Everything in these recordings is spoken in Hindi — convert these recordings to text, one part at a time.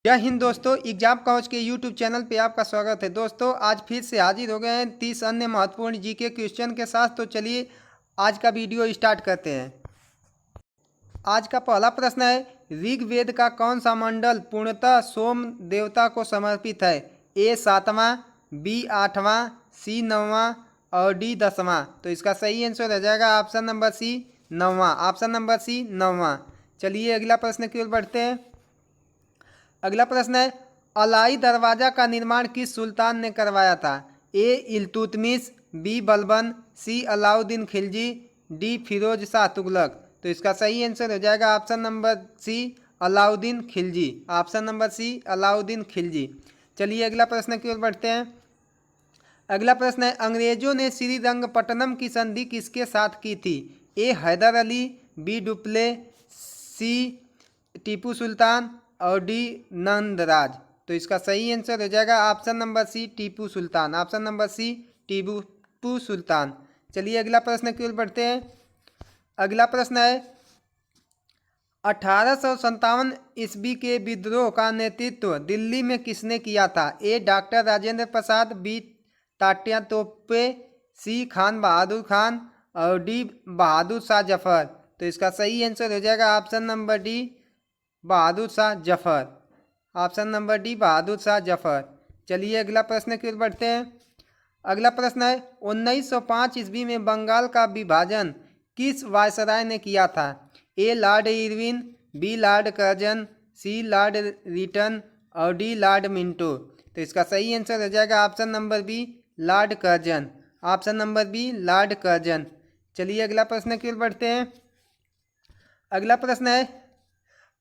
जय हिंद दोस्तों, एग्जाम काउच के यूट्यूब चैनल पे आपका स्वागत है। दोस्तों आज फिर से हाजिर हो गए हैं 30 अन्य महत्वपूर्ण जीके क्वेश्चन के साथ। तो चलिए आज का वीडियो स्टार्ट करते हैं। आज का पहला प्रश्न है, ऋग्वेद का कौन सा मंडल पूर्णतः सोम देवता को समर्पित है? ए 7वां, बी 8वां, सी 9वां और डी 10वां। तो इसका सही आंसर हो जाएगा ऑप्शन नंबर सी 9वां। ऑप्शन नंबर सी 9वां। चलिए अगला प्रश्न की ओर बढ़ते हैं। अगला प्रश्न है, अलाई दरवाजा का निर्माण किस सुल्तान ने करवाया था? A Iltutmish, B Balban, C Alauddin Khilji, D Firoz Shah Tughlaq. तो इसका सही आंसर हो जाएगा option number C Alauddin Khilji. Option number C Alauddin Khilji. चलिए अगला प्रश्न की ओर बढ़ते हैं। अगला प्रश्न है, अंग्रेजों ने श्रीरंगपट्टनम की संधि किसके साथ की थी? ए हैदर अली, बी डुप्ले, सी टीपू सुल्तान और डी नंदराज। तो इसका सही आंसर हो जाएगा ऑप्शन नंबर सी टीपू सुल्तान। ऑप्शन नंबर सी टीपू सुल्तान। चलिए अगला प्रश्न की ओर बढ़ते हैं। अगला प्रश्न है, 1857 ईस्वी के विद्रोह का नेतृत्व दिल्ली में किसने किया था? ए डॉक्टर राजेंद्र प्रसाद, बी तात्या तोपे, सी खान बहादुर खान और डी बहादुर शाह जफर। तो इसका सही आंसर हो जाएगा option number D Bahadur Shah Zafar. Option number D Bahadur Shah Zafar. चलिए अगला प्रश्न की ओर बढ़ते हैं। अगला प्रश्न है, 1905 ईस्वी में बंगाल का विभाजन किस वायसराय ने किया था? A Lord Irwin, B Lord Curzon, C Lord Lytton और डी लॉर्ड मिंटो। तो इसका सही आंसर हो जाएगा option number B Lord Curzon. Option number B Lord Curzon. चलिए अगला प्रश्न की ओर बढ़ते हैं। अगला प्रश्न है,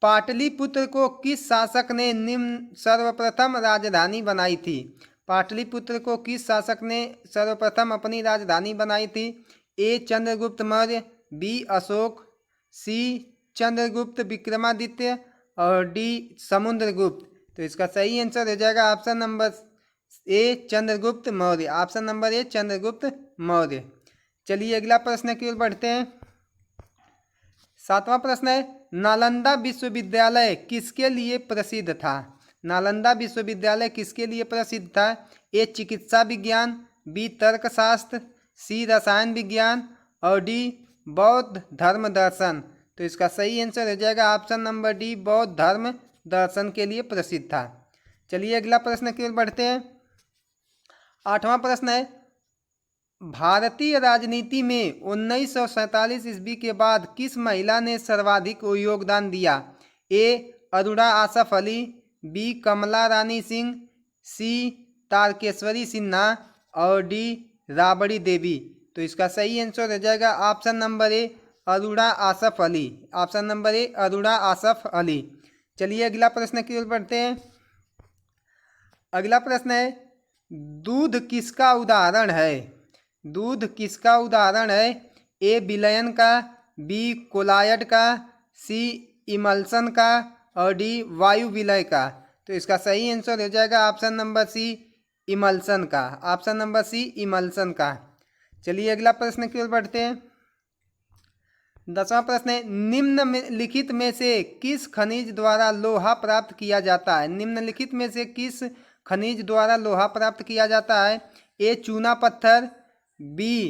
पाटलिपुत्र को किस शासक ने निम्न सर्वप्रथम राजधानी बनाई थी? पाटलिपुत्र को किस शासक ने सर्वप्रथम अपनी राजधानी बनाई थी? ए चंद्रगुप्त मौर्य, बी अशोक, सी चंद्रगुप्त विक्रमादित्य और डी समुद्रगुप्त। तो इसका सही आंसर हो जाएगा ऑप्शन नंबर ए चंद्रगुप्त मौर्य। ऑप्शन नंबर ए चंद्रगुप्त मौर्य। चलिए अगला प्रश्न की ओर बढ़ते हैं। 7वां प्रश्न है, नालंदा विश्वविद्यालय किसके लिए प्रसिद्ध था? नालंदा विश्वविद्यालय किसके लिए प्रसिद्ध था? ए चिकित्सा विज्ञान, बी तर्कशास्त्र, सी रसायन विज्ञान और डी बौद्ध धर्म दर्शन। तो इसका सही आंसर हो जाएगा ऑप्शन नंबर डी बौद्ध धर्म दर्शन के लिए प्रसिद्ध था। चलिए अगला प्रश्न की ओर बढ़ते हैं। 8वां प्रश्न है, भारतीय राजनीति में 1947 ईस्वी के बाद किस महिला ने सर्वाधिक योगदान दिया? ए अरुणा आसफ अली, बी कमला रानी सिंह, सी तारकेश्वरी सिन्हा और डी राबड़ी देवी। तो इसका सही आंसर हो जाएगा ऑप्शन नंबर ए अरुणा आसफ अली। ऑप्शन नंबर ए अरुणा आसफ अली। चलिए अगला प्रश्न की ओर बढ़ते हैं। अगला प्रश्न है, दूध किसका उदाहरण है? दूध किसका उदाहरण है? ए विलयन का, बी कोलायड का, सी इमल्सन का और डी वायु विलय का। तो इसका सही आंसर हो जाएगा ऑप्शन नंबर सी इमल्सन का। ऑप्शन नंबर सी इमल्सन का। चलिए अगला प्रश्न की ओर बढ़ते हैं। 10वां प्रश्न है, निम्नलिखित में से किस खनिज द्वारा लोहा प्राप्त किया जाता है? निम्नलिखित में से किस खनिज द्वारा लोहा प्राप्त किया जाता है? ए चूना पत्थर, बी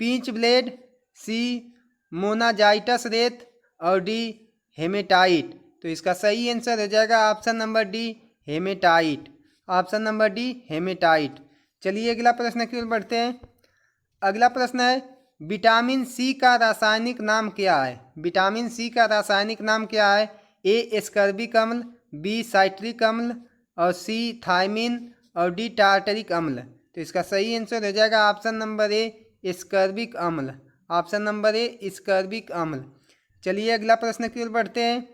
पींच ब्लेड, सी मोनाजाइटस रेत और डी हेमेटाइट। तो इसका सही आंसर हो जाएगा option number D haematite. Option number D haematite. चलिए अगला प्रश्न की ओर बढ़ते हैं। अगला प्रश्न है, विटामिन सी का रासायनिक नाम क्या है? विटामिन सी का रासायनिक नाम क्या है? ए एस्कर्बिक अम्ल, बी साइट्रिक अम्ल और सी थायमिन और डी टार्टरिक अम्ल। तो इसका सही आंसर हो जाएगा ऑप्शन नंबर ए एस्कर्बिक अम्ल। ऑप्शन नंबर ए एस्कर्बिक अम्ल। चलिए अगला प्रश्न की ओर बढ़ते हैं।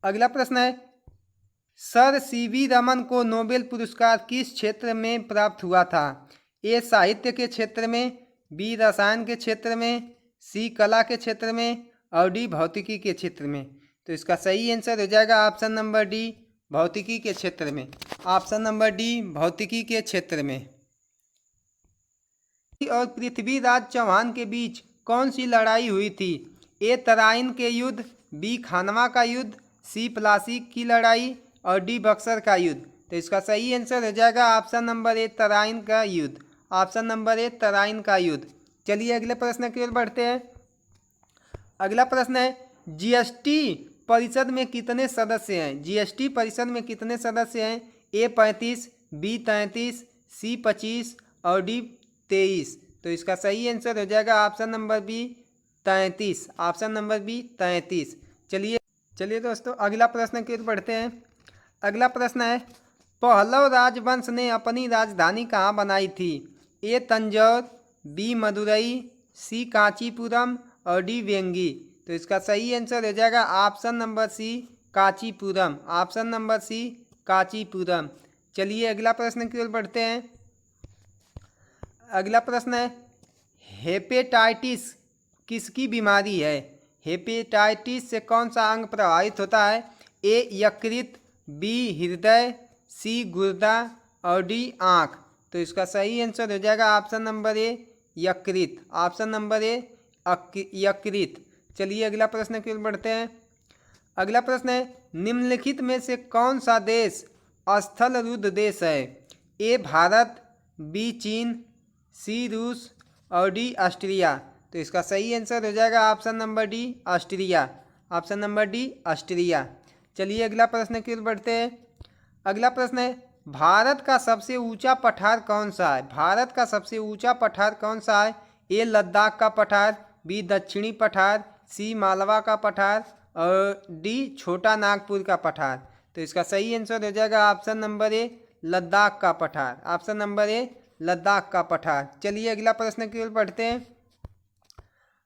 अगला प्रश्न है, सर सीवी रमन को नोबेल पुरस्कार किस क्षेत्र में प्राप्त हुआ था? ए साहित्य के क्षेत्र में, बी रसायन के क्षेत्र में, सी कला के क्षेत्र में और डी भौतिकी के क्षेत्र में। तो इसका सही आंसर हो जाएगा ऑप्शन नंबर डी भौतिकी के क्षेत्र में। ऑप्शन नंबर डी भौतिकी के क्षेत्र में। और पृथ्वीराज चौहान के बीच कौन सी लड़ाई हुई थी? ए तराइन के युद्ध, बी खानवा का युद्ध, सी प्लासी की लड़ाई और डी बक्सर का युद्ध। तो इसका सही आंसर हो जाएगा ऑप्शन नंबर ए तराइन का युद्ध। ऑप्शन नंबर ए तराइन का युद्ध। चलिए अगले प्रश्न की ओर बढ़ते हैं। अगला प्रश्न है जीएसटी परिषद में कितने सदस्य हैं? जीएसटी परिषद में कितने सदस्य हैं? ए 35, बी 33, सी 25 और डी 23। तो इसका सही आंसर हो जाएगा option number B 33। Option number B 33। चलिए दोस्तों अगला प्रश्न की ओर बढ़ते हैं। अगला प्रश्न है पहलव राजवंश ने अपनी राजधानी कहाँ बनाई थी? A Tanjore, B Madurai, C Kanchipuram और डी वेंगी। तो इसका सही आंसर हो जाएगा option number C Kanchipuram. Option number C Kanchipuram. चलिए अगला प्रश्न की ओर बढ़ते हैं। अगला प्रश्न है हेपेटाइटिस किसकी बीमारी है? हेपेटाइटिस से कौन सा अंग प्रभावित होता है? ए यकृत, बी हृदय, सी गुर्दा और डी आँख। तो इसका सही आंसर हो जाएगा ऑप्शन नंबर ए यकृत। ऑप्शन नंबर ए यकृत। चलिए अगला प्रश्न की ओर बढ़ते हैं। अगला प्रश्न है निम्नलिखित में से कौन सा देश स्थल रुद्ध देश है? ए भारत, बी चीन, सी रूस और डी ऑस्ट्रिया। तो इसका सही आंसर हो जाएगा option number D Austria. Option number D Austria. चलिए अगला प्रश्न की ओर बढ़ते हैं। अगला प्रश्न है भारत का सबसे ऊंचा पठार कौन सा है? भारत का सबसे ऊंचा पठार कौन सा है? ए लद्दाख का पठार, बी दक्षिणी पठार, सी मालवा का पठार और डी छोटा नागपुर का पठार। तो इसका सही आंसर हो जाएगा ऑप्शन नंबर ए लद्दाख का पठार। ऑप्शन नंबर ए लद्दाख का पठार। चलिए अगला प्रश्न की ओर बढ़ते हैं।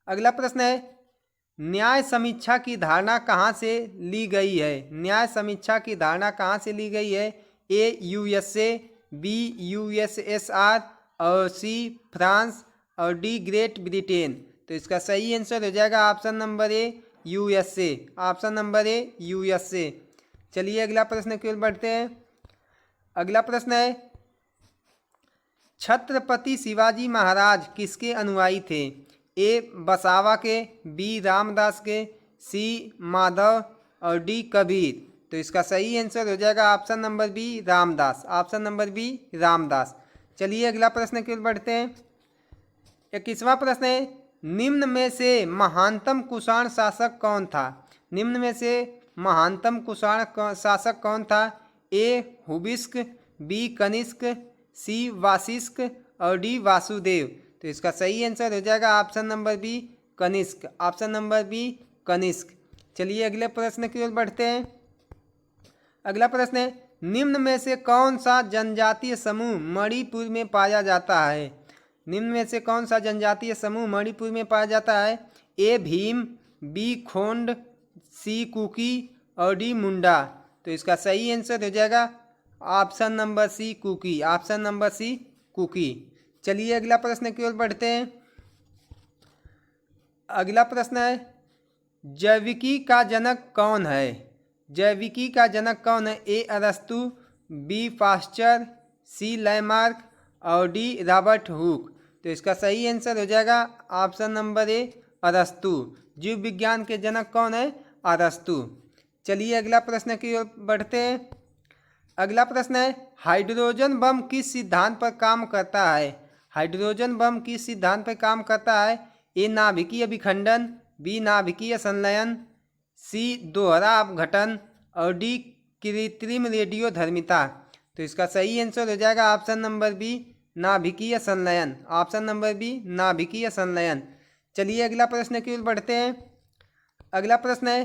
अगला प्रश्न है न्याय समीक्षा की धारणा कहाँ से ली गई है? न्याय समीक्षा की धारणा कहाँ से ली गई है? ए यूएसए, बी यूएसएसआर और सी फ्रांस और डी ग्रेट ब्रिटेन। तो इसका सही आंसर हो जाएगा option number A USA. Option number A USA. चलिए अगला प्रश्न की ओर बढ़ते हैं। अगला प्रश्न है छत्रपति शिवाजी महाराज किसके अनुयायी थे? ए बसावा के, बी रामदास के, सी माधव और डी कबीर। तो इसका सही आंसर हो जाएगा option number B Ramdas. Option number B Ramdas. चलिए अगला प्रश्न की ओर बढ़ते हैं। 21वां प्रश्न है निम्न में से महानतम कुषाण शासक कौन था? निम्न में से महानतम कुषाण शासक कौन था? ए हुबिस्क, बी कनिष्क, सी वाशिष्क और डी वासुदेव। तो इसका सही आंसर हो जाएगा option number B Kanishka. Option number B Kanishka. चलिए अगले प्रश्न की ओर बढ़ते हैं। अगला प्रश्न है निम्न में से कौन सा जनजातीय समूह मणिपुर में पाया जाता है? निम्न में से कौन सा जनजातीय समूह मणिपुर में पाया जाता है? A Bhim, B Khond, C Kuki और डी मुंडा। तो इसका सही आंसर हो जाएगा option number C Kuki. Option number C Kuki. चलिए अगला प्रश्न की ओर बढ़ते हैं। अगला प्रश्न है जैविकी का जनक कौन है? जैविकी का जनक कौन है? ए अरस्तु, बी पाश्चर, सी लैमार्क और डी रॉबर्ट हुक। तो इसका सही आंसर हो जाएगा ऑप्शन नंबर ए अरस्तु। जीव विज्ञान के जनक कौन है? अरस्तु। चलिए अगला प्रश्न की ओर बढ़ते हैं। अगला प्रश्न है हाइड्रोजन बम किस सिद्धांत पर काम करता है? हाइड्रोजन बम किस सिद्धांत पर काम करता है? ए नाभिकीय विखंडन, बी नाभिकीय संलयन, सी दोहरा अपघटन और डी कृत्रिम रेडियोधर्मिता। तो इसका सही आंसर हो जाएगा ऑप्शन नंबर बी नाभिकीय संलयन। ऑप्शन नंबर बी नाभिकीय संलयन। चलिए अगला प्रश्न की ओर बढ़ते हैं। अगला प्रश्न है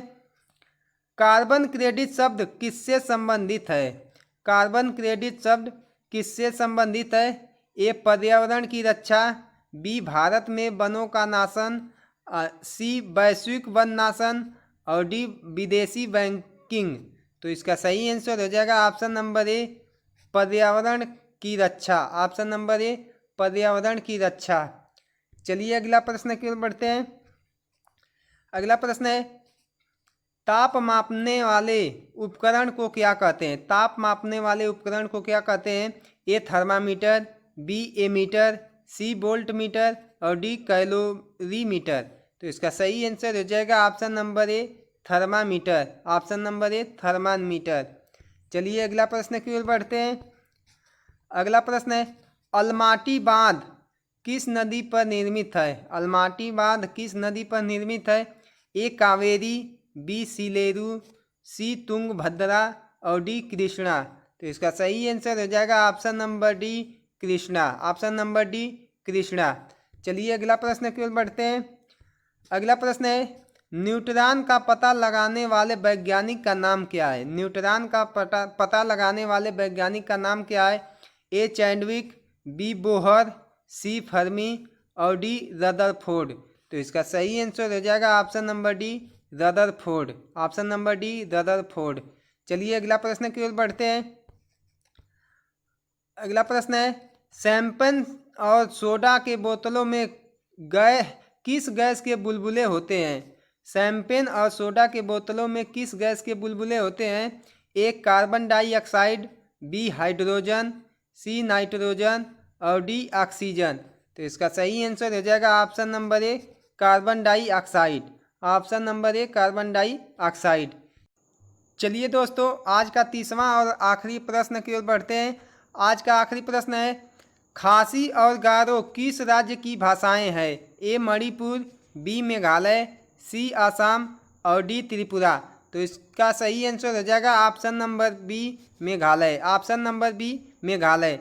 कार्बन क्रेडिट शब्द किससे संबंधित है? कार्बन क्रेडिट शब्द किससे संबंधित है? ए पर्यावरण की रक्षा, बी भारत में वनों का नाशन, सी वैश्विक वन नाशन और डी विदेशी बैंकिंग। तो इसका सही आंसर हो जाएगा ऑप्शन नंबर ए पर्यावरण की रक्षा। ऑप्शन नंबर ए पर्यावरण की रक्षा। चलिए अगला प्रश्न की ओर बढ़ते हैं। अगला प्रश्न है ताप मापने वाले उपकरण को क्या कहते हैं? ताप मापने वाले उपकरण को क्या कहते हैं? A thermometer, B ammeter, C volt meter और डी कैलोरीमीटर। तो इसका सही आंसर हो जाएगा option number A thermometer. Option number A thermometer. चलिए अगला प्रश्न की ओर बढ़ते हैं। अगला प्रश्न है, अलमाटी बांध किस नदी पर निर्मित है? अलमाटी बांध किस नदी पर निर्मित है? ए कावेरी, बी सीलेरू, सी तुंगभद्रा और डी कृष्णा। तो इसका सही आंसर हो जाएगा option number D Krishna. Option number D Krishna. चलिए अगला प्रश्न की ओर बढ़ते हैं। अगला प्रश्न है, न्यूट्रॉन का पता लगाने वाले वैज्ञानिक का नाम क्या है? न्यूट्रॉन का पता लगाने वाले वैज्ञानिक का नाम क्या है? ए चैडविक, बी बोहर, सी फर्मी और डी रदरफोर्ड। तो इसका सही आंसर हो जाएगा option number D Rutherford. Option number D Rutherford. चलिए अगला प्रश्न की ओर बढ़ते हैं। अगला प्रश्न है, शैंपेन और सोडा के बोतलों में किस गैस के बुलबुले होते हैं? शैंपेन और सोडा के बोतलों में किस गैस के बुलबुले होते हैं? A carbon dioxide, B hydrogen, C nitrogen और डी ऑक्सीजन। तो इसका सही आंसर हो जाएगा option number A carbon dioxide. Option number A carbon dioxide. चलिए दोस्तों, आज का तीसवां और आखिरी प्रश्न की ओर बढ़ते हैं। आज का आखिरी प्रश्न है, खासी और गारो किस राज्य की भाषाएं हैं? A Manipur, B Meghalaya, C Assam और डी त्रिपुरा। तो इसका सही आंसर हो जाएगा option number B Meghalaya. Option number B Meghalaya.